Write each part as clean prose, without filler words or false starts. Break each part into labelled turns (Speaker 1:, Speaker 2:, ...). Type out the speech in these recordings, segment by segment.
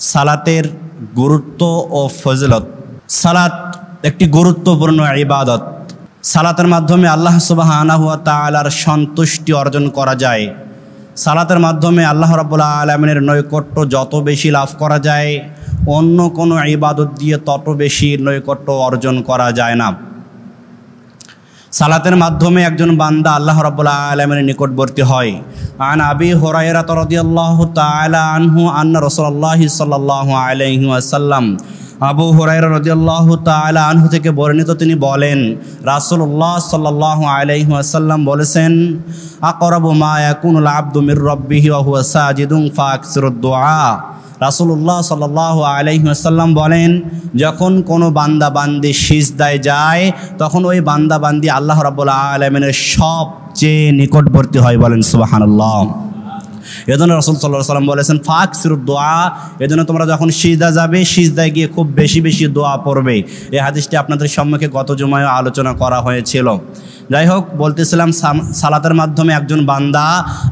Speaker 1: সালাতের গুরুত্ব ও ফজিলত। সালাত একটি গুরুত্বপূর্ণ ইবাদত। সালাতের মাধ্যমে আল্লাহ সুবহানাহু ওয়া তাআলার সন্তুষ্টি অর্জন করা যায়। সালাতের মাধ্যমে আল্লাহ রাব্বুল আলামিনের নৈকট্য যত বেশি লাভ করা যায়, অন্য কোনো ইবাদত দিয়ে তত বেশি নৈকট্য অর্জন করা যায় না। সালাতের মাধ্যমে একজন বান্দা আল্লাহ রাব্বুল আলামিনের নিকটবর্তী হয়। আন আবি হুরায়রা রাদিয়াল্লাহু তাআলা আনহু আন্না রাসূলুল্লাহি সাল্লাল্লাহু আলাইহি ওয়াসাল্লাম, আবু হুরায়রা রাদিয়াল্লাহু তাআলা আনহু থেকে বর্ণিত, তিনি বলেন রাসূলুল্লাহ সাল্লাল্লাহু আলাইহি ওয়াসাল্লাম বলেছেন, আকরাবু মা ইয়াকুনুল আবদু মির রাব্বিহি ওয়া হুয়া সাজিদুন ফাকসিরুদ দুআ। রাসূলুল্লাহ সাল্লাল্লাহু আলাইহি ওয়াসাল্লাম বলেন, যখন কোনো বান্দা বান্দি সিজদায় যায় তখন ওই বান্দা বান্দি আল্লাহ রাব্বুল আলামিনের সবচেয়ে নিকটবর্তী হয়। বলেন সুবহানাল্লাহ। এজন্য রাসূল সাল্লাল্লাহু আলাইহি ওয়াসাল্লাম বলেছেন ফাকসিরুদ দোয়া। এজন্য তোমরা যখন সিজদা যাবে, সিজদায় গিয়ে খুব বেশি বেশি দোয়া পড়বে। এই হাদিসটি আপনাদের সম্মুখে গত জুমায় আলোচনা করা হয়েছিল। যাই হোক, বলতেছিলাম সালাতের মাধ্যমে একজন বান্দা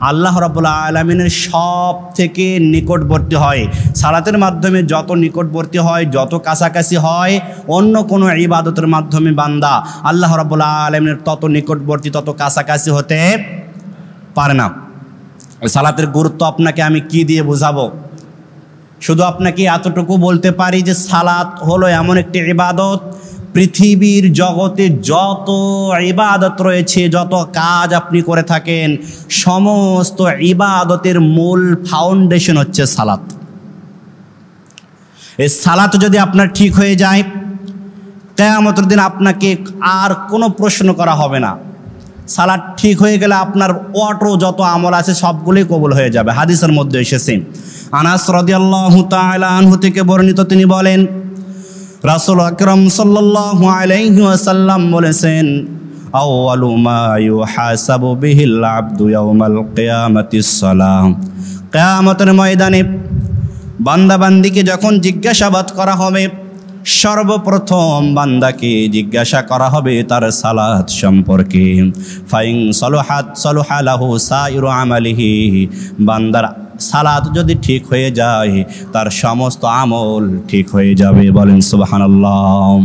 Speaker 1: আল্লাহ রাব্বুল আলামিনের সব থেকে নিকটবর্তী হয়। সালাতের মাধ্যমে যত নিকটবর্তী হয়, যত কাছাকাছি হয়, অন্য কোনো ইবাদতের মাধ্যমে বান্দা আল্লাহ রাব্বুল আলামিনের তত নিকটবর্তী, তত কাছাকাছি হতে পারে না। সালাতের গুরুত্ব আপনাকে আমি কি দিয়ে বোঝাবো? শুধু আপনাকে এতটুকু বলতে পারি যে সালাত হলো এমন একটি ইবাদত, পৃথিবীর জগতে যত ইবাদত রয়েছে, যত কাজ আপনি করে থাকেন, সমস্ত ইবাদতের মূল ফাউন্ডেশন হচ্ছে সালাত। এই সালাত যদি আপনার ঠিক হয়ে যায়, কিয়ামতের দিন আপনাকে আর কোনো প্রশ্ন করা হবে না। সালাত ঠিক হয়ে গেলে আপনার অটো যত আমল আছে সবগুলোই কবুল হয়ে যাবে। হাদিসের মধ্যে এসেছে, আনাস রাদিয়াল্লাহু তাআলা আনহু থেকে বর্ণিত, তিনি বলেন রাসূল আকরাম সাল্লাল্লাহু আলাইহি ওয়াসাল্লাম বলেছেন, আউয়ালু মা ইউহাসাবু বিহিল আবদু ইয়াউমাল কিয়ামাতিস সালাম। কিয়ামতের ময়দানে বান্দা বান্দিকে যখন জিজ্ঞাসাবাদ করা হবে, সর্বপ্রথম বান্দাকে জিজ্ঞাসা করা হবে তার সালাত সম্পর্কে। ফাইন সলহাত সলহা লাহু সাইরু আমালিহি। বান্দার সালাত যদি ঠিক হয়ে যায়, তার সমস্ত আমল ঠিক হয়ে যাবে। বলেন সুবহানাল্লাহ।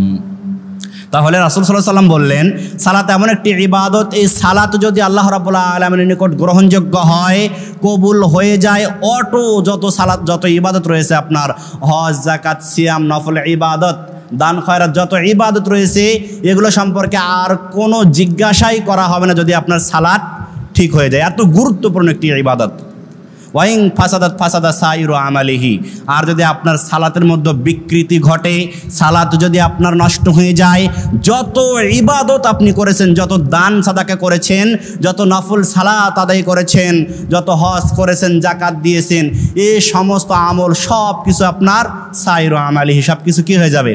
Speaker 1: তাহলে রাসূল সাল্লাল্লাহু আলাইহি ওয়াসাল্লাম বললেন, সালাত এমন একটি ইবাদত, এই সালাত যদি আল্লাহ রাব্বুল আলামিনের নিকট গ্রহণযোগ্য হয়, কবুল হয়ে যায়, অটো যত সালাত, যত ইবাদত রয়েছে আপনার, হজ, যাকাত, সিয়াম, নফল ইবাদত, দান খয়রাত, যত ইবাদত রয়েছে, এগুলো সম্পর্কে আর কোনো জিজ্ঞাসাই করা হবে না যদি আপনার সালাত ঠিক হয়ে যায়। এত গুরুত্বপূর্ণ একটি ইবাদত। ওয়াইং ফাসাদাত ফাসাদা সাইরু আমালিহি। আর যদি আপনার সালাতের মধ্যে বিকৃতি ঘটে, সালাত যদি আপনার নষ্ট হয়ে যায়, যত ইবাদত আপনি করেছেন, যত দান সাদাকা করেছেন, যত নফল সালাত আদায় করেছেন, যত হজ করেছেন, যাকাত দিয়েছেন, এই সমস্ত আমল সব কিছু আপনার সাইরু আমালিহি, সব কিছু কী হয়ে যাবে?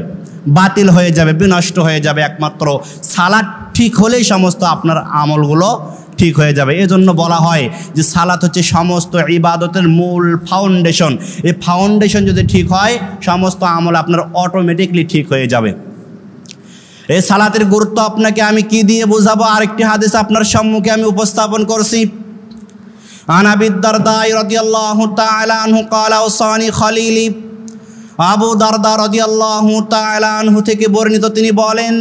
Speaker 1: বাতিল হয়ে যাবে, বিনষ্ট হয়ে যাবে। একমাত্র সালাত ঠিক হলেই সমস্ত আপনার আমলগুলো ঠিক হয়ে যাবে। এজন্য বলা হয় যে সালাত হচ্ছে সমস্ত ইবাদতের মূল ফাউন্ডেশন। এই ফাউন্ডেশন যদি ঠিক হয়, সমস্ত আমল আপনার অটোমেটিকলি ঠিক হয়ে যাবে। এই সালাতের গুরুত্ব আপনাকে আমি কি দিয়ে বোঝাবো? আরেকটি হাদিস আপনার সম্মুখে আমি উপস্থাপন করছি। আন আবি দারদা রাদিয়াল্লাহু তাআলা আনহু ক্বালা ওসানি খলিলি। আবু দারদা রাদিয়াল্লাহু তাআলা আনহু থেকে বর্ণিত, তিনি বলেন,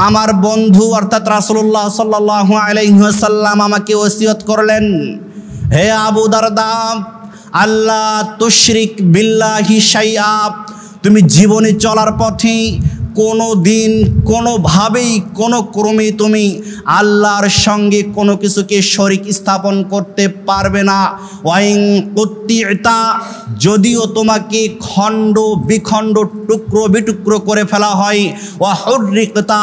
Speaker 1: আমার বন্ধু অর্থাৎ রাসূলুল্লাহ সাল্লাল্লাহু আলাইহি ওয়াসাল্লাম আমাকে ওসিয়ত করলেন, হে আবু দারদা, আল্লাহ তুশরিক বিল্লাহি শাইআ। তুমি জীবনে চলার পথে কোনো দিন, কোনোভাবেই, কোনো ক্রমে তুমি আল্লাহর সঙ্গে কোনো কিছুকে শরিক স্থাপন করতে পারবে না। ওয়াইং কুত্তিতা, যদিও তোমাকে খণ্ড বিখণ্ড, টুকরো বিটুকরো করে ফেলা হয়, ওয়া হুররিকতা,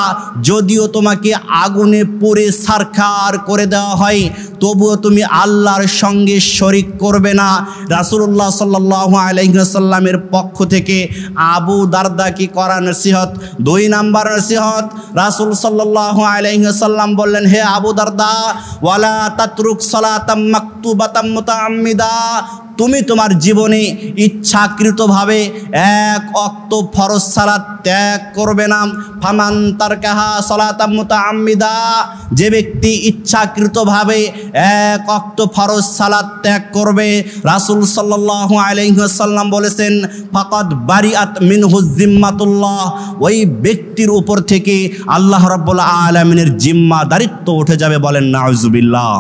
Speaker 1: যদিও তোমাকে আগুনে পুড়ে ছারখার করে দেওয়া হয়, তবুও তুমি আল্লাহর সঙ্গে শরিক করবে না। রাসূলুল্লাহ সাল্লাল্লাহু আলাইহি ওয়াসাল্লামের পক্ষ থেকে আবু দারদাকে করা নসিহত। 2 নাম্বার নসিহত, রাসূল সাল্লাল্লাহু আলাইহি ওয়াসাল্লাম বললেন, হে আবু দারদা, ওয়ালা তাতরুক সালাতাম মাকতুবাতাম মুতাআম্মিদা, তুমি তোমার জীবনে ইচ্ছাকৃতভাবে এক ওয়াক্ত ফরজ সালাত ত্যাগ করবে না। ফামান তারকাহা সালাতাম মুতাআম্মিদা, যে ব্যক্তি ইচ্ছাকৃতভাবে এক ওয়াক্ত ফরজ সালাত ত্যাগ করবে, রাসূল সাল্লাল্লাহু আলাইহি ওয়াসাল্লাম বলেছেন ফাকাদ বারিআত মিনহু জিম্মাতুল্লাহ, ওই ব্যক্তির উপর থেকে আল্লাহ রাব্বুল আলামিনের জিম্মাদারিত্ব উঠে যাবে। বলেন নাউজুবিল্লাহ।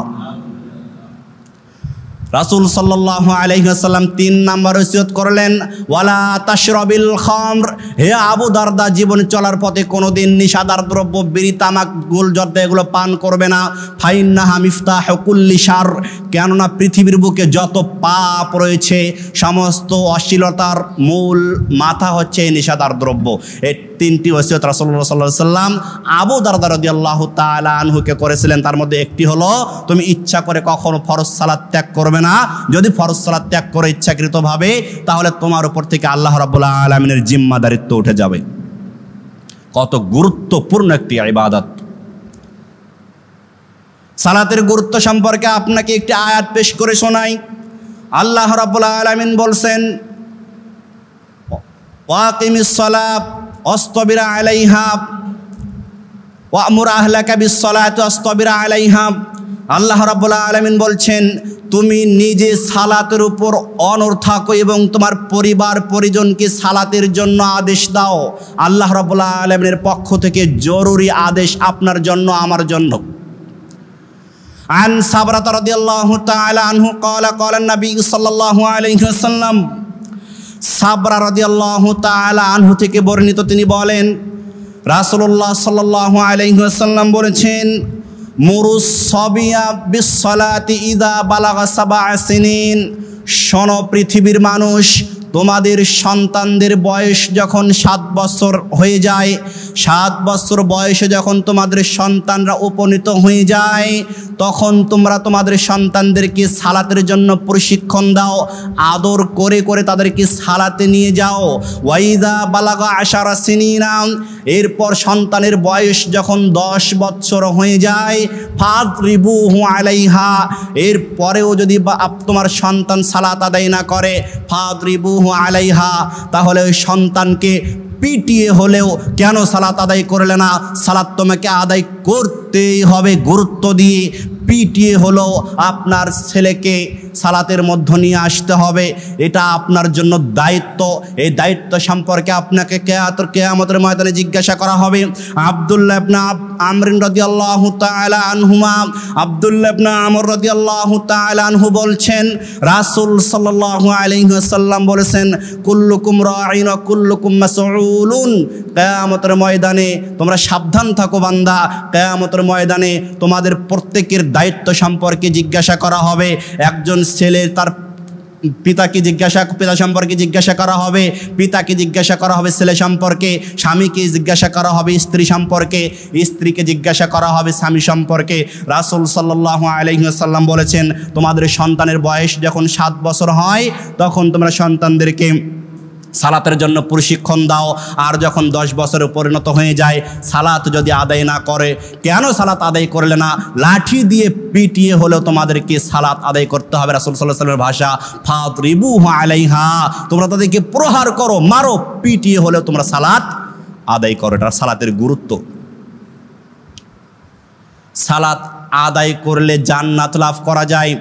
Speaker 1: রাসূল সাল্লাল্লাহু আলাইহি ওয়াসাল্লাম 3 নাম্বার ওসিয়ত করলেন, ওয়ালা তাশরাবিল খামর, হে আবু দারদা জীবন চলার পথে কোনোদিন নিশাদার দ্রব্য, বিড়ি, তামাক, গোল জর্দা এগুলো পান করবে না। ফাইন্নাহা মিফতাহু কুল্লি শার, কেননা পৃথিবীর বুকে যত পাপ রয়েছে সমস্ত অশ্লীলতার মূল মাথা হচ্ছে নিশাদার দ্রব্য। এই 3টি ওসিয়ত রাসূলুল্লাহ সাল্লাল্লাহু আলাইহি ওয়াসাল্লাম আবু দারদা রাদিয়াল্লাহু তাআলা আনহুকে করেছিলেন। তার মধ্যে একটি হলো তুমি ইচ্ছা করে কখনো ফরজ সালাত ত্যাগ করবে না। যদি ফরজ সালাত ত্যাগ করে ইচ্ছাকৃতভাবে, তাহলে তোমার উপর থেকে আল্লাহ রাব্বুল আলামিনের জিম্মাদারিত্ব উঠে যাবে। কত গুরুত্বপূর্ণ একটি ইবাদত। সালাতের গুরুত্ব সম্পর্কে আপনাকে একটি আয়াত পেশ করে শোনাই। আল্লাহ রাব্বুল আলামিন বলছেন, ওয়াকিমিস সালাত ওয়াসতাবির আলাইহা ওয়া'মুর আহলাকা বিস সালাতি ওয়াসতাবির আলাইহা। আল্লাহ রাব্বুল আলামিন বলছেন, তুমি নিজে সালাতের উপর অনড় থাকো এবং তোমার পরিবার পরিজনকে সালাতের জন্য আদেশ দাও। আল্লাহ রাব্বুল আলামিনের পক্ষ থেকে জরুরি আদেশ আপনার জন্য, আমার জন্য। আন সাবরা রাদিয়াল্লাহু তাআলা আনহু ক্বালা ক্বালা নবী সাল্লাল্লাহু আলাইহি ওয়াসাল্লাম, সাবরা রাদিয়াল্লাহু তাআলা আনহু থেকে বর্ণিত, তিনি বলেন রাসূলুল্লাহ সাল্লাল্লাহু আলাইহি ওয়াসাল্লাম বলেছেন, মুরুস সাবিয়া বিস সালাতি ইযা বালাগা 7 সিনিন, শোনো পৃথিবীর মানুষ, তোমাদের সন্তানদের বয়স যখন 7 বছর হয়ে যায়, 7 বছর বয়সে যখন তোমাদের সন্তানরা উপনীত হয়ে যায়, তখন তোমরা তোমাদের সন্তানদেরকে সালাতের জন্য প্রশিক্ষণ দাও, আদর করে করে তাদেরকে সালাতে নিয়ে যাও। ওয়াইদা বালাগা 10 সিনিনা, এরপর সন্তানের বয়স যখন 10 বছর হয়ে যায়, ফাদরিবুহু আলাইহা, এরপরেও যদি তোমার সন্তান সালাত আদায় না করে, ফাদরিবুহু আলাইহা, তাহলে ওই সন্তানকে পিটিয়ে হলেও কেন সালাত আদায় করলে না, সালাত তোমাকে আদায় করতেই হবে, গুরুত্ব দিয়ে পিটিয়ে হলেও আপনার ছেলেকে সালাতের মধ্যে নিয়ে আসতে হবে। এটা আপনার জন্য দায়িত্ব। এই দায়িত্ব সম্পর্কে আপনাকে কিয়ামতের ময়দানে জিজ্ঞাসা করা হবে। আব্দুল্লাহ ইবনে আমর রাদিয়াল্লাহু তাআলা আনহুমা, আব্দুল্লাহ ইবনে আমর রাদিয়াল্লাহু তাআলা আনহু বলছেন, রাসূল সাল্লাল্লাহু আলাইহি ওয়াসাল্লাম বলেছেন, কুল্লুকুম রাঈন ওয়া কুল্লুকুম মাসউলুন, কিয়ামতের ময়দানে তোমরা সাবধান থাকো বান্দা, কিয়ামতের ময়দানে তোমাদের প্রত্যেকের দায়িত্ব সম্পর্কে জিজ্ঞাসা করা হবে। একজন ছেলে তার পিতা সম্পর্কে জিজ্ঞাসা করা হবে, পিতাকে জিজ্ঞাসা করা হবে ছেলে সম্পর্কে, স্বামীকে জিজ্ঞাসা করা হবে স্ত্রী সম্পর্কে, স্ত্রীকে জিজ্ঞাসা করা হবে স্বামী সম্পর্কে। রাসূল সাল্লাল্লাহু আলাইহি ওয়াসাল্লাম বলেছেন, তোমাদের সন্তানের বয়স যখন 7 বছর হয়, তখন তোমরা সন্তানদেরকে সালাতের জন্য প্রশিক্ষণ দাও। আর যখন 10 বছরে পরিণত হয়ে যায়, সালাত যদি আদায় না করে, কেন সালাত আদায় করলে না, লাঠি দিয়ে পিটিয়ে হলেও তোমাদেরকে সালাত আদায় করতে হবে। রাসূল সাল্লাল্লাহু আলাইহি ওয়াসাল্লামের ভাষা, ফাদরিবুহু আলাইহা, তোমরা তাদেরকে প্রহার করো, মারো, পিটিয়ে হলেও তোমরা সালাত আদায় করো। এটা সালাতের গুরুত্ব। সালাত আদায় করলে জান্নাত লাভ করা যায়।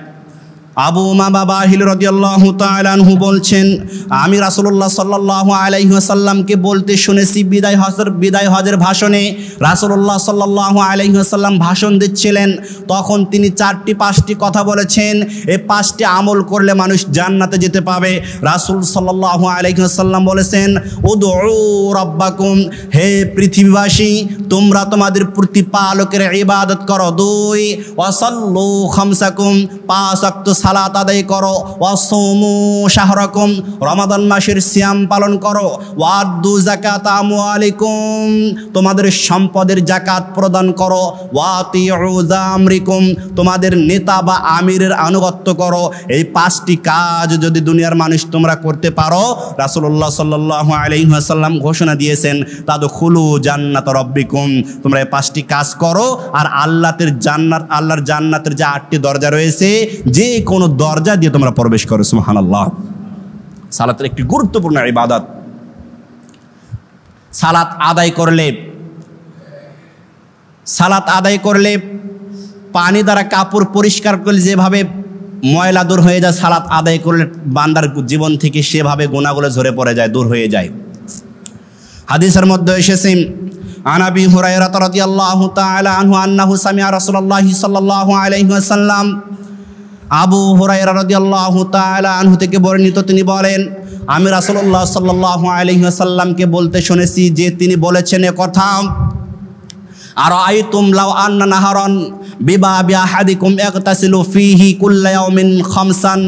Speaker 1: আবু উমামা বাহিল রাদিয়াল্লাহু তাআলা আনহু বলছেন, আমি রাসূলুল্লাহ সাল্লাল্লাহু আলাইহি ওয়াসাল্লামকে বলতে শুনেছি, বিদায় হজের ভাষণে রাসূলুল্লাহ সাল্লাল্লাহু আলাইহি ওয়াসাল্লাম ভাষণ দিচ্ছিলেন, তখন তিনি 4টি-5টি কথা বলেছেন। এই 5টি আমল করলে মানুষ জান্নাতে যেতে পাবে। রাসূল সাল্লাল্লাহু আলাইহি ওয়াসাল্লাম বলেছেন, উদউ রাব্বাকুম, হে পৃথিবীবাসী, তোমরা তোমাদের প্রতিপালকের ইবাদত করো। 2 ওয়াসাল্লু খামসাকুম, 5 ওয়াক্ত সালাত আদায় করো। ওয়াসুমু শাহরাকুম, রমাদান মাসের সিয়াম পালন করো। ওয়াদ্দু যাকাত আমওয়ালিকুম, তোমাদের সম্পদের যাকাত প্রদান করো। ওয়াতিউ জামরিকুম, তোমাদের নেতা বা আমিরের আনুগত্য করো। এই 5টি কাজ যদি দুনিয়ার মানুষ তোমরা করতে পারো, রাসূলুল্লাহ সাল্লাল্লাহু আলাইহি ওয়াসাল্লাম ঘোষণা দিয়েছেন, তাদখুলু জান্নাত রাব্বিকুম, তোমরা এই 5টি কাজ করো আর আল্লাহর জান্নাতের যে 8টি দরজা রয়েছে, যে কোনো দরজা দিয়ে তোমরা প্রবেশ করো। সুবহানাল্লাহ। সালাতের একটি গুরুত্বপূর্ণ ইবাদত। সালাত আদায় করলে পানি দ্বারা কাপড় পরিষ্কার করলে যেভাবে ময়লা দূর হয়ে যায়, সালাত আদায় করলে বান্দার জীবন থেকে সেভাবে গুনাহগুলো ঝরে পড়ে যায়, দূর হয়ে যায়। হাদিসের মধ্যে এসেছে, আন আবি হুরায়রা রাদিয়াল্লাহু তাআলা আনহু আন্নাহু সামিআ রাসূলুল্লাহি সাল্লাল্লাহু আলাইহি ওয়াসাল্লাম। আবু হুরায়রা রাদিয়াল্লাহু তাআলা আনহু থেকে বর্ণিত, তিনি বলেন, আমি রাসূলুল্লাহ সাল্লাল্লাহু আলাইহি ওয়াসাল্লামকে বলতে শুনেছি যে তিনি বলেছেন এ কথা, আরাআইতুম লাউ আন্না নাহারান বিবাবি আহাদিকুম ইয়াগতাসিলু ফীহি কুল্লা ইয়াউমিন খামসান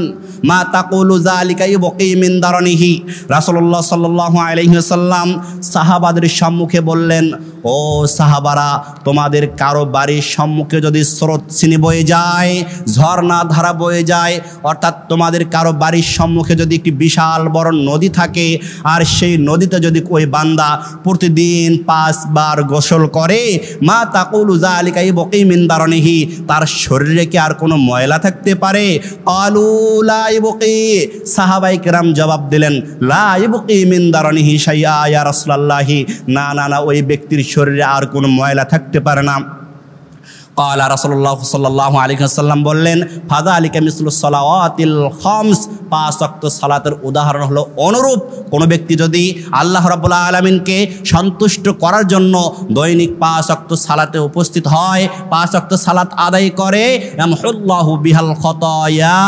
Speaker 1: মা তাকুলু যালিকা ইবকি মিন দারনিহি। রাসূলুল্লাহ সাল্লাল্লাহু আলাইহি ওয়াসাল্লাম সাহাবাদের সম্মুখে বললেন, ও সাহাবারা, তোমাদের কারো বাড়ির সম্মুখে যদি স্রোত চিনি বয়ে যায়, ঝর্ণা ধারা বয়ে যায়, অর্থাৎ তোমাদের কারো বাড়ির সম্মুখে যদি একটি বিশাল বড় নদী থাকে, আর সেই নদীতে যদি ওই বান্দা প্রতিদিন 5 বার গোসল করে, মা তাকুলু যালিকা ইবকি মিন দারনিহি, তার শরীরে কি আর কোনো ময়লা থাকতে পারে? ক্বালু লা ইবকি, সাহাবায়ে কেরাম জবাব দিলেন, লা ইবকি মিন দারনিহি শাইআ ইয়া রাসূলুল্লাহি, না না না, ওই ব্যক্তির শরীরে আর কোনো ময়লা থাকতে পারে না। ক্বালা রাসূলুল্লাহ সাল্লাল্লাহু আলাইহি ওয়াসাল্লাম বললেন, ফাযালিকা মিসলু সালাওয়াতিল খামস, 5 ওয়াক্ত সালাতের উদাহরণ হলো অনুরূপ। কোনো ব্যক্তি যদি আল্লাহ রাব্বুল আলামিনকে সন্তুষ্ট করার জন্য দৈনিক 5 ওয়াক্ত সালাতে উপস্থিত হয়, 5 ওয়াক্ত সালাত আদায় করে, ইয়ামহুল্লাহু বিহাল খতায়া,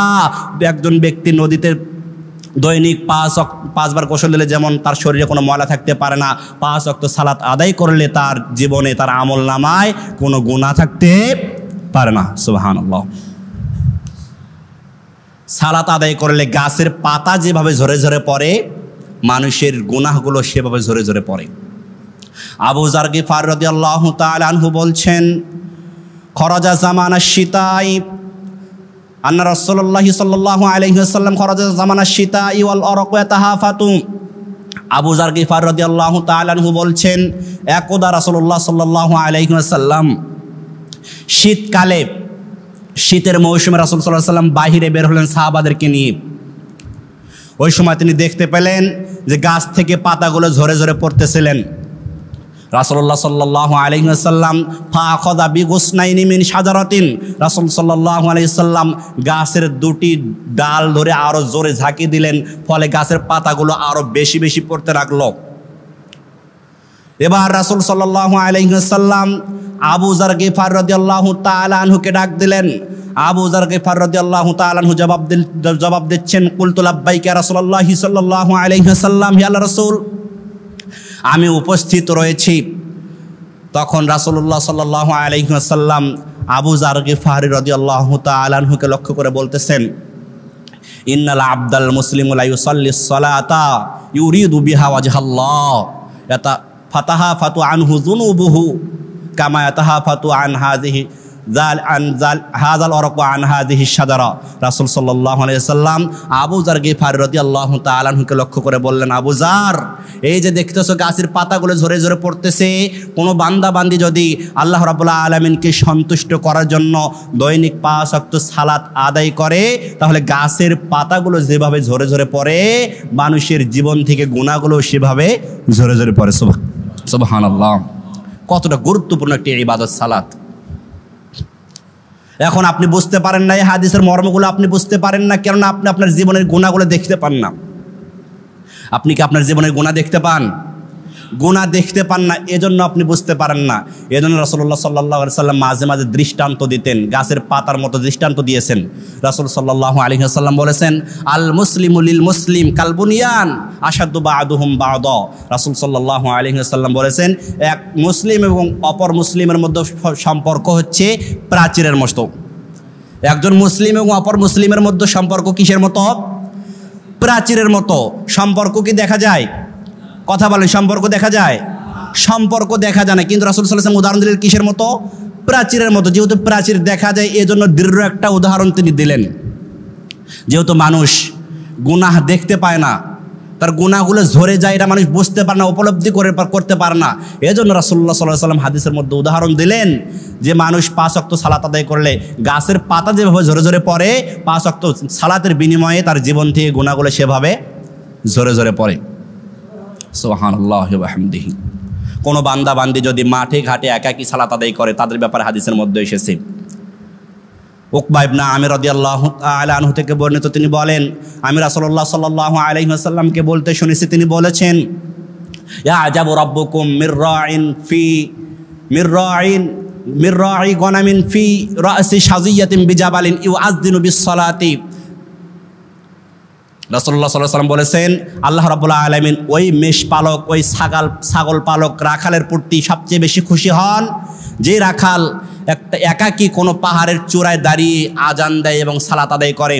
Speaker 1: একজন ব্যক্তি নদীতে দৈনিক 5 বার গোসল দিলে যেমন তার শরীরে কোনো ময়লা থাকতে পারে না, 5 ওয়াক্ত সালাত আদায় করলে তার জীবনে, তার আমল নামায় কোনো গুনাহ থাকতে পারে না। সুবহানাল্লাহ। সালাত আদায় করলে গাছের পাতা যেভাবে ঝরে ঝরে পড়ে, মানুষের গুনাহগুলো সেভাবে ঝরে ঝরে পড়ে। আবু যার গিফারী রাদিয়াল্লাহু তাআলা আনহু বলছেন, খরাজা জামানাশ শীতাই আন্না রাসূলুল্লাহি সাল্লাল্লাহু আলাইহি ওয়াসাল্লাম খরাজা জামানাশ শীতাই ওয়াল আরাকু ইয়াতাহাফাতু। আবু যার গিফারী রাদিয়াল্লাহু তাআলা আনহু বলছেন, একদা রাসূলুল্লাহ সাল্লাল্লাহু আলাইহি ওয়াসাল্লাম শীতকালে, শীতের মৌসুমে রাসূল সাল্লাল্লাহু আলাইহি ওয়াসাল্লাম বাহিরে বের হলেন সাহাবাদেরকে নিয়ে। ওই সময় তিনি দেখতে পেলেন যে গাছ থেকে পাতাগুলো ঝরে ঝরে পড়তেছিলেন। রাসূলুল্লাহ সাল্লাল্লাহু আলাইহি ওয়াসাল্লাম ফাআখাযা বিগুসনাইনি মিন শাজারাতিন, রাসূল সাল্লাল্লাহু আলাইহি ওয়াসাল্লাম গাছের 2টি ডাল ধরে আরো জোরে ঝাঁকি দিলেন, ফলে গাছের পাতাগুলো আরো বেশি বেশি পড়তে লাগলো। এবার রাসূল সাল্লাল্লাহু আলাইহি ওয়াসাল্লাম আবু যার গিফারী রাদিয়াল্লাহু তাআলা আনহুকে ডাক দিলেন। আবু যার গিফারী রাদিয়াল্লাহু তাআলা আনহু জবাব দিচ্ছেন, কুলতু লাব্বাইকা রাসূলুল্লাহি সাল্লাল্লাহু আলাইহি ওয়াসাল্লাম, হে আল্লাহর রাসূল, আমি উপস্থিত রয়েছি। তখন রাসূলুল্লাহ সাল্লাল্লাহু আলাইহি ওয়াসাল্লাম আবু যার গিফারী রাদিয়াল্লাহু তাআলা আনহুকে লক্ষ্য করে বলতেছেন, ইন্নাল আবদাল মুসলিমু লা ইউসাল্লিস সালাতা ইউরিদু বিহা ওয়াজহাল্লাহ ফাতাহাফাতু আনহু যুনুবুহু কামা ইয়াতাহাফাতু আন হাযিহি হাযাল আরাকু আন হাযিহি শাজারা। রাসূল সাল্লাল্লাহু আলাইহি ওয়াসাল্লাম আবু যার গিফারী রাদিয়াল্লাহু তাআলা আনহুকে লক্ষ্য করে বললেন, আবু যার, এই যে দেখতেছো গাছের পাতাগুলো ঝরে ঝরে পড়তেছে, কোনো বান্দা বান্দি যদি আল্লাহ রাব্বুল আলামিনকে সন্তুষ্ট করার জন্য দৈনিক 5 ওয়াক্ত সালাত আদায় করে, তাহলে গাছের পাতাগুলো যেভাবে ঝরে ঝরে পড়ে, মানুষের জীবন থেকে গুনাহগুলো সেভাবে ঝরে ঝরে পড়ে। সুবহানাল্লাহ। কতটা গুরুত্বপূর্ণ একটি ইবাদত সালাত। এখন আপনি বুঝতে পারেন না, এই হাদিসের মর্মগুলো আপনি বুঝতে পারেন না, কেননা আপনি আপনার জীবনের গুনাহগুলো দেখতে পান না। আপনি কি আপনার জীবনের গুনাহ দেখতে পান? গুনাহ দেখতে পান না, এজন্য আপনি বুঝতে পারেন না। এজন্য রাসূলুল্লাহ সাল্লাল্লাহু আলাইহি ওয়াসাল্লাম মাঝে মাঝে দৃষ্টান্ত দিতেন, গাছের পাতার মতো দৃষ্টান্ত দিয়েছেন। রাসূল সাল্লাল্লাহু আলাইহি ওয়াসাল্লাম বলেছেন, আল মুসলিমু লিল মুসলিম কাল বুনিয়ান আশাদ্দু বা'দুহুম বা'দা। রাসূল সাল্লাল্লাহু আলাইহি ওয়াসাল্লাম বলেছেন, এক মুসলিম এবং অপর মুসলিমের মধ্যে সম্পর্ক হচ্ছে প্রাচীরের মতো। একজন মুসলিম এবং অপর মুসলিমের মধ্যে সম্পর্ক কিসের মতো? প্রাচীরের মতো। সম্পর্ক কি দেখা যায়? কথা বলেন, সম্পর্ক দেখা যায়? সম্পর্ক দেখা যায় না, কিন্তু রাসূল সাল্লাল্লাহু আলাইহি ওয়াসাল্লাম উদাহরণ দিলেন কিসের মতো? প্রাচীরের মতো। যেহেতু প্রাচীর দেখা যায়, এজন্য দৃঢ় একটা উদাহরণ তিনি দিলেন। যেহেতু মানুষ গুনাহ দেখতে পায় না, তার গুনাহগুলো ঝরে যায়, এটা মানুষ বুঝতে পারে না, উপলব্ধি করতে পারে না, এজন্য রাসূলুল্লাহ সাল্লাল্লাহু আলাইহি ওয়াসাল্লাম হাদিসের মধ্যে উদাহরণ দিলেন যে মানুষ 5 ওয়াক্ত সালাত আদায় করলে গাছের পাতা যেভাবে ঝরে ঝরে পড়ে, 5 ওয়াক্ত সালাতের বিনিময়ে তার জীবন থেকে গুনাহগুলো সেভাবে ঝরে ঝরে পড়ে। সুবহানাল্লাহি ওয়া বিহামদিহি। কোনো বান্দা বান্দি যদি মাঠে ঘাটে একাকী সালাত আদায় করে, তাদের ব্যাপারে হাদিসের মধ্যে এসেছে, উকবা ইবনে আমির রাদিয়াল্লাহু তাআলা আনহু থেকে বর্ণিত, তিনি বলেন আমি রাসূলুল্লাহ সাল্লাল্লাহু আলাইহি ওয়াসাল্লামকে বলতে শুনেছি, তিনি বলেছেন ইয়া আজাবু রাব্বুকুম মির রাঈ গনামিন ফি রাসি শাযিয়াতিন বিজাবালিন ইউআযযিনু বিস-সালাতি। রাসূলুল্লাহ সাল্লাল্লাহু আলাইহি ওয়াসাল্লাম বলেছেন আল্লাহ রাব্বুল আলামিন ওই মেষ পালক, ওই ছাগল পালক রাখালের প্রতি সবচেয়ে বেশি খুশি হন যে রাখাল একটা একাকী কোনো পাহাড়ের চূড়ায় দাঁড়িয়ে আজান দেয় এবং সালাত আদায় করে।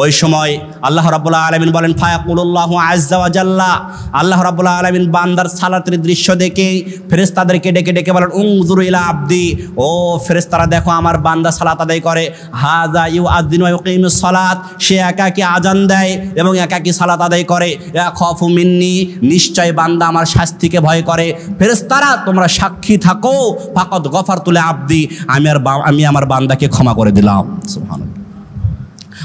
Speaker 1: ওই সময় আল্লাহ রাব্বুল আলামিন বলেন ফায়াকুলুল্লাহু আযজা ওয়া জাল্লা, আল্লাহ রাব্বুল আলামিন বান্দার সালাতের দৃশ্য দেখে ফেরেশতাদেরকে ডেকে ডেকে বলেন উনজুরু ইলা আবদি, ও ফেরেশতারা দেখো আমার বান্দা সালাত আদায় করে, হাযা ইউআযযিনু ওয়া ইউকিমুস সালাত, সে একাকী আজান দেয় এবং একাকী সালাত আদায় করে, ইয়াখাফু মিন্নি, নিশ্চয় বান্দা আমার শাস্তিকে ভয় করে। ফেরেশতারা তোমরা সাক্ষী থাকো, ফাকাদ গফারতু লি আবদি, আমি আমার বান্দাকে ক্ষমা করে দিলাম। সুবহানাল্লাহ।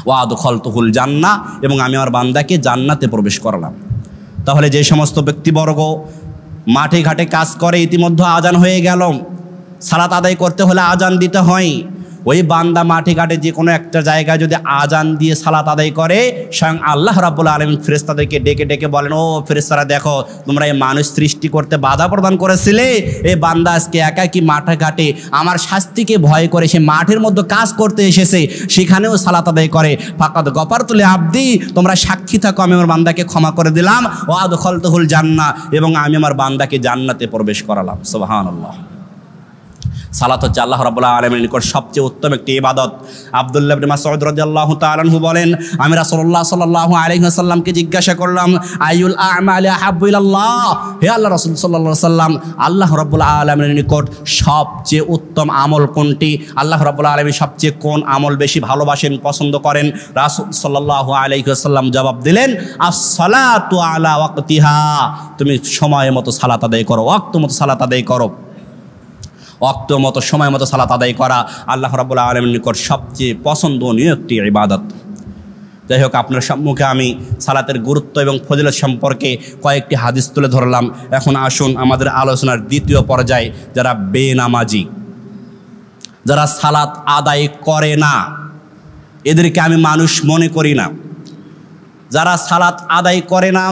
Speaker 1: ওয়াদখালতুহুল জান্নাহ, এবং আমি আমার বান্দাকে জান্নাতে প্রবেশ করালাম। তাহলে যে সমস্ত ব্যক্তিবর্গ মাঠে ঘাটে কাজ করে, ইতিমধ্যে আজান হয়ে গেল, সালাত আদায় করতে হলে আজান দিতে হয়, ওই বান্দা মাঠে ঘাটে যে কোনো একটা জায়গায় যদি আজান দিয়ে সালাত আদায় করে, স্বয়ং আল্লাহ রাব্বুল আলামিন ফেরেশতাদেরকে ডেকে ডেকে বলেন ও ফেরেশতারা দেখো তোমরা এই মানুষ সৃষ্টি করতে বাধা প্রদান করেছিলে, এই বান্দা আজকে একাকী মাঠে ঘাটে আমার শাস্তিকে ভয় করে সে মাঠের মধ্যে কাজ করতে এসেছে, সেখানেও সালাত আদায় করে, ফাকাদ গফারতু লি আবদি, তোমরা সাক্ষী থাকো আমি আমার বান্দাকে ক্ষমা করে দিলাম, ওয়া আদখালতুহুল জান্নাহ, এবং আমি আমার বান্দাকে জান্নাতে প্রবেশ করালাম। সুবহানাল্লাহ। সালাত হচ্ছে আল্লাহ রাব্বুল আলামিনের নিকট সবচেয়ে উত্তম একটি ইবাদত। আব্দুল্লাহ ইবনে মাসউদ রাদিয়াল্লাহু তাআলা আনহু বলেন আমি রাসূলুল্লাহ সাল্লাল্লাহু আলাইহি ওয়াসাল্লামকে জিজ্ঞাসা করলাম আইয়ুল আ'মালি আহাব্বু ইলাল্লাহ, হে আল্লাহ রাসূল সাল্লাল্লাহু আলাইহি ওয়াসাল্লাম আল্লাহ রাব্বুল আলামিনের নিকট সবচেয়ে উত্তম আমল কোনটি, আল্লাহ রাব্বুল আলামিন সবচেয়ে কোন আমল বেশি ভালোবাসেন পছন্দ করেন? রাসূল সাল্লাল্লাহু আলাইহি ওয়াসাল্লাম জবাব দিলেন আস-সালাতু আলা ওয়াক্তিহা, তুমি সময় মতো সালাত আদায় করো, ওয়াক্ত মতো সালাত আদায় করো। ওয়াক্ত মতো সময় মতো সালাত আদায় করা আল্লাহ রাব্বুল আলামিনের নিকট সবচেয়ে পছন্দনীয় একটি ইবাদত। যাই হোক, আপনার সম্মুখে আমি সালাতের গুরুত্ব এবং ফজিলত সম্পর্কে কয়েকটি হাদিস তুলে ধরলাম। এখন আসুন আমাদের আলোচনার দ্বিতীয় পর্যায়ে, যারা বেনামাজি, যারা সালাত আদায় করে না, এদেরকে আমি মানুষ মনে করি না। যারা সালাত আদায় করে না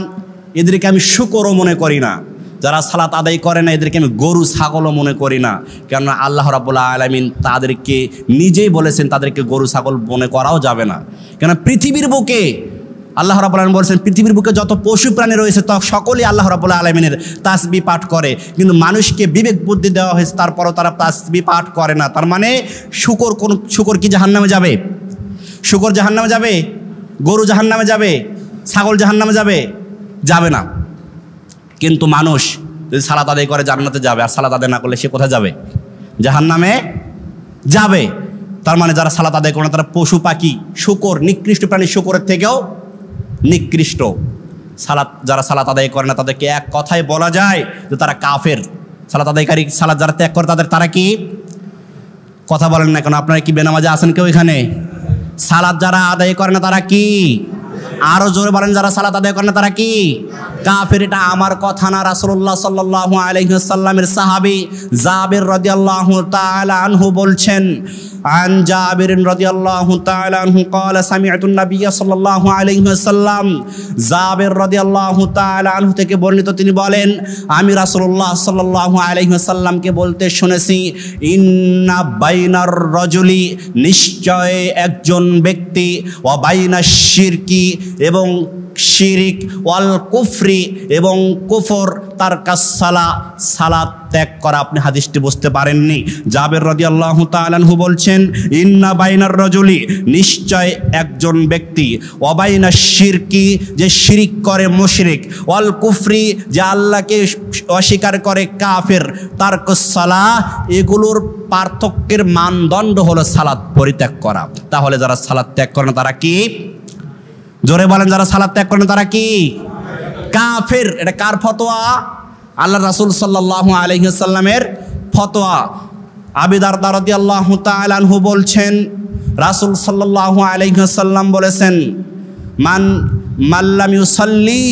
Speaker 1: এদেরকে আমি শুকরও মনে করি না। যারা সালাত আদায় করে না এদেরকে আমি গরু ছাগলও মনে করি না, কেননা আল্লাহ রাব্বুল আলামিন তাদেরকে নিজেই বলেছেন তাদেরকে গরু ছাগল মনে করাও যাবে না। কেন পৃথিবীর বুকে আল্লাহ রাব্বুল আলামিন বলেছেন পৃথিবীর বুকে যত পশু প্রাণী রয়েছে তা সকলেই আল্লাহ রাব্বুল আলামিনের তাসবিহ পাঠ করে, কিন্তু মানুষকে বিবেক বুদ্ধি দেওয়া হয়েছে তারপরও তারা তাসবিহ পাঠ করে না। তার মানে শুকর কি জাহান্নামে যাবে? শুকর জাহান্নামে যাবে? গরু জাহান্নামে যাবে? ছাগল জাহান্নামে যাবে? যাবে না। কিন্তু মানুষ যদি সালাত আদায় করে জান্নাতে যাবে, আর সালাত আদায় না করলে সে কোথায় যাবে? জাহান্নামে যাবে। তার মানে যারা সালাত আদায় করে না তারা পশু পাখি, শুকর, নিকৃষ্ট প্রাণী শুকরের থেকেও নিকৃষ্ট। যারা সালাত আদায় করে না তাদেরকে এক কথায় বলা যায় যে তারা কাফের। সালাত আদায়কারী, সালাত যারা ত্যাগ করে তারা কি? কথা বলেন না কেন? আপনারা কি বেনামাজে আছেন কেউ এখানে? সালাত যারা আদায় করে না তারা কি? আরো জোরে বলেন, যারা সালাত আদায় করে না তারা কি? কাফের। এটা আমার কথা না, রাসূলুল্লাহ সাল্লাল্লাহু আলাইহি ওয়াসাল্লামের সাহাবী জাবির রাদিয়াল্লাহু তাআলা আনহু বলছেন, আন জাবির রাদিয়াল্লাহু তাআলা আনহু قال سمعت النبي صلى الله عليه وسلم, জাবির রাদিয়াল্লাহু তাআলা আনহু থেকে বর্ণিত, তিনি বলেন আমি রাসূলুল্লাহ সাল্লাল্লাহু আলাইহি ওয়াসাল্লামকে বলতে শুনেছি, ইন্না বাইনার রাজুলি, নিশ্চয় একজন ব্যক্তি, ওয়া বাইনাশ শিরকি, এবং শিরিক, ওয়াল কুফরি, এবং কুফর, তারকাস সালাত ত্যাগ করা। আপনি হাদিসটি বুঝতে পারেননি। জাবির রাদিয়াল্লাহু তাআলা আনহু বলছেন ইন্না বাইনার রাজুলি, নিশ্চয় একজন ব্যক্তি, ওয়া বাইনাশ শিরকি, যে শিরিক করে মুশরিক, ওয়াল কুফরি, যে আল্লাহকে অস্বীকার করে কাফের, তারকাস সালাহ, এগুলোর পার্থক্যের মানদণ্ড হলো সালাত পরিত্যাগ করা। তাহলে যারা সালাত ত্যাগ করে না তারা কি? জোরে বলেন, যারা সালাত ত্যাগ করেন তারা কি? কাফের। এটা কার ফতোয়া? আল্লাহ রাসূল সাল্লাল্লাহু আলাইহি ওয়াসাল্লামের ফতোয়া। আবু দারদা রাদিয়াল্লাহু তাআলা আনহু বলছেন, রাসূল সাল্লাল্লাহু আলাইহি ওয়াসাল্লাম বলেছেন, মাল্লাম ইউসাল্লি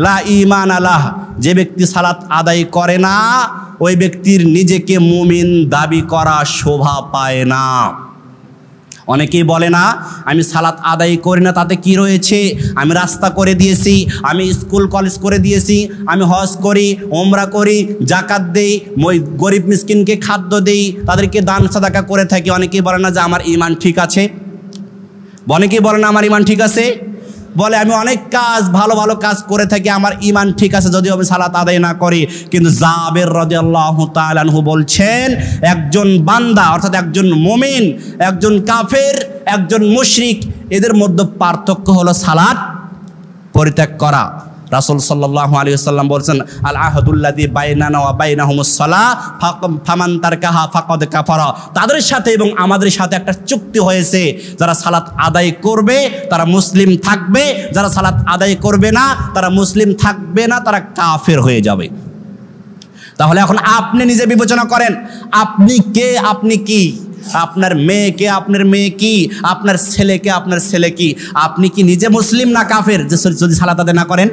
Speaker 1: লা ঈমান আলাহ, যে ব্যক্তি সালাত আদায় করে না ওই ব্যক্তির নিজেকে মুমিন দাবি করা শোভা পায় না। অনেকেই বলে না আমি সালাত আদায় করি না, তাতে কি রয়েছে, আমি রাস্তা করে দিয়েছি, আমি স্কুল কলেজ করে দিয়েছি, আমি হজ করি, ওমরা করি, জাকাত দেই, গরিব মিসকিনকে খাদ্য দেই, তাদেরকে দান সাদাকা করে থাকি। অনেকেই বলে না যে আমার ঈমান ঠিক আছে, অনেকেই বলে না আমার ঈমান ঠিক আছে, বলে আমি অনেক কাজ ভালো ভালো কাজ করে থাকি, আমার ঈমান ঠিক আছে যদিও আমি সালাত আদায় না করি। কিন্তু জাবের রাদিয়াল্লাহু তাআলা আনহু বলছেন, একজন বান্দা অর্থাৎ একজন মুমিন, একজন কাফের, একজন মুশরিক, এদের মধ্যে পার্থক্য হলো সালাত পরিত্যাগ করা। রাসূল সাল্লাল্লাহু আলাইহি ওয়াসাল্লাম বলছেন, আল আহদুল্লাযী বাইনানা ওয়া বাইনাহুমুস সালাহ ফামান তারকাহা ফাকাদ কাফারা, তাদের সাথে এবং আমাদের সাথে একটা চুক্তি হয়েছে, যারা সালাত আদায় করবে তারা মুসলিম থাকবে, যারা সালাত আদায় করবে না তারা মুসলিম থাকবে না, তারা কাফের হয়ে যাবে। তাহলে এখন আপনি নিজে বিবেচনা করেন, আপনি কে, আপনি কি, আপনার মেয়েকে আপনার মেয়ে কি, আপনার ছেলেকে আপনার ছেলে কি, আপনি কি নিজে মুসলিম না কাফের যদি সালাত আদায় না করেন?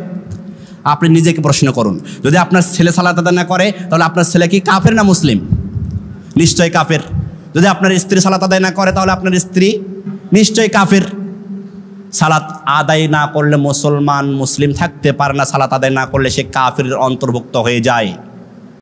Speaker 1: আপনি নিজেকে প্রশ্ন করুন। যদি আপনার ছেলে সালাত আদায় না করে তাহলে আপনার ছেলে কি কাফের না মুসলিম? নিশ্চয়ই কাফের। যদি আপনার স্ত্রী সালাত আদায় না করে তাহলে আপনার স্ত্রী নিশ্চয়ই কাফের। সালাত আদায় না করলে মুসলমান মুসলিম থাকতে পারে না, সালাত আদায় না করলে সে কাফেরের অন্তর্ভুক্ত হয়ে যায়।